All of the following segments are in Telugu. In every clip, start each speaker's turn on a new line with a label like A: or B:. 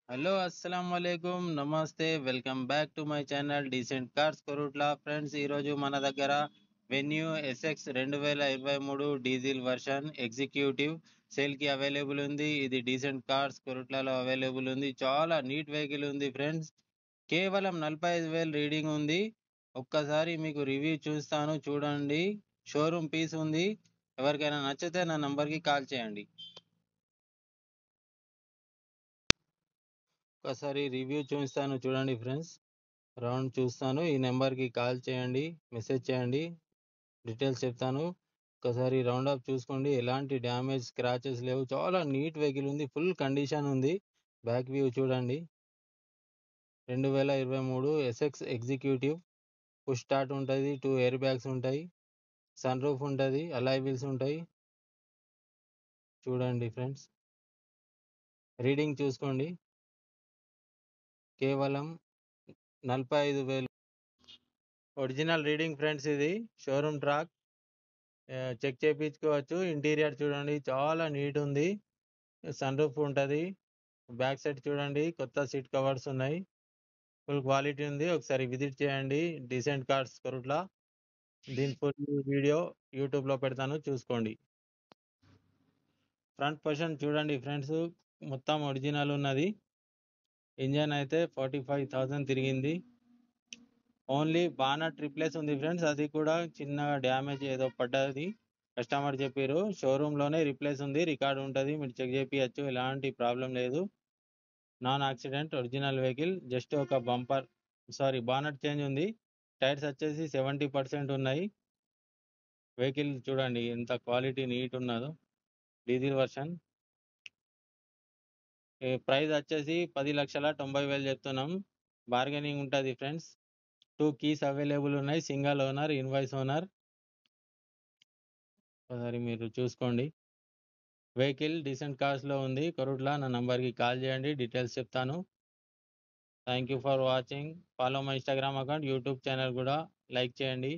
A: హలో అస్సలం వాలేకుమ్ నమస్తే welcome back to my channel decent cars Korutla friends. ఈరోజు మన దగ్గర Venue SX 2023 diesel version executive సేల్కి అవైలబుల్ ఉంది. ఇది డీసెంట్ కార్స్ కొరుట్లాలో అవైలబుల్ ఉంది. చాలా నీట్ వెహికల్ ఉంది ఫ్రెండ్స్. కేవలం 45,000 రీడింగ్ ఉంది. ఒక్కసారి మీకు రివ్యూ చూస్తాను, చూడండి. షోరూమ్ పీస్ ఉంది. ఎవరికైనా నచ్చితే నా నంబర్కి కాల్ చేయండి. ఒకసారి రివ్యూ చూస్తాను, చూడండి ఫ్రెండ్స్. రౌండ్ చూస్తాను, ఈ నెంబర్కి కాల్ చేయండి, మెసేజ్ చేయండి, డీటెయిల్స్ చెప్తాను. ఒకసారి రౌండ్ అప్ చూసుకోండి. ఎలాంటి డ్యామేజ్ స్క్రాచెస్ లేవు. చాలా నీట్ వెహికల్ ఉంది, ఫుల్ కండిషన్ ఉంది. బ్యాక్ వ్యూ చూడండి. 2023 ఎస్ఎక్స్ ఎగ్జిక్యూటివ్. పుష్ స్టార్ట్ ఉంటుంది, 2 ఎయిర్ బ్యాగ్స్ ఉంటాయి, సన్ రూఫ్ ఉంటుంది, అలాయ్ వీల్స్ ఉంటాయి. చూడండి ఫ్రెండ్స్, రీడింగ్ చూసుకోండి. కేవలం 45,000 ఒరిజినల్ రీడింగ్ ఫ్రెండ్స్. ఇది షోరూమ్ ట్రాక్, చెక్ చేయించుకోవచ్చు. ఇంటీరియర్ చూడండి, చాలా నీట్ ఉంది. సన్ రూఫ్ ఉంటుంది. బ్యాక్ సైడ్ చూడండి, కొత్త సీట్ కవర్స్ ఉన్నాయి. ఫుల్ క్వాలిటీ ఉంది. ఒకసారి విజిట్ చేయండి డీసెంట్ కార్స్ కొరుట్లా. దీని ఫుల్ వీడియో యూట్యూబ్లో పెడతాను, చూసుకోండి. ఫ్రంట్ పొజిషన్ చూడండి ఫ్రెండ్స్, మొత్తం ఒరిజినల్ ఉన్నది. ఇంజన్ అయితే 45,000 తిరిగింది. ఓన్లీ బానట్ రిప్లేస్ ఉంది ఫ్రెండ్స్. అది కూడా చిన్నగా డ్యామేజ్ ఏదో పడ్డది. కస్టమర్ చెప్పారు, షోరూంలోనే రిప్లేస్ ఉంది, రికార్డు ఉంటుంది, మీరు చెక్ చేయించచ్చు, ఎలాంటి ప్రాబ్లం లేదు. Non accident original vehicle. Just ఒక బంపర్ బానట్ చేంజ్ ఉంది. టైర్స్ వచ్చేసి 70% ఉన్నాయి. వెహికల్ చూడండి ఎంత క్వాలిటీ నీట్ ఉన్నదో. Diesel version. ప్రైస్ వచ్చేసి 10,90,000 చెప్తున్నాం. బార్గెనింగ్ ఉంటుంది ఫ్రెండ్స్. 2 కీస్ అవైలబుల్ ఉన్నాయి, సింగల్ ఓనర్, ఇన్వాయిస్ ఓనర్. ఒకసారి మీరు చూసుకోండి. వెహికల్ డీసెంట్ కార్స్లో ఉంది కొరుట్లా. నా నంబర్కి కాల్ చేయండి, డీటెయిల్స్ చెప్తాను. Thank you for watching. Follow my Instagram account, YouTube channel కూడా లైక్ చేయండి,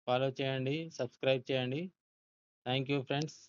A: ఫాలో చేయండి, సబ్స్క్రైబ్ చేయండి. Thank you friends.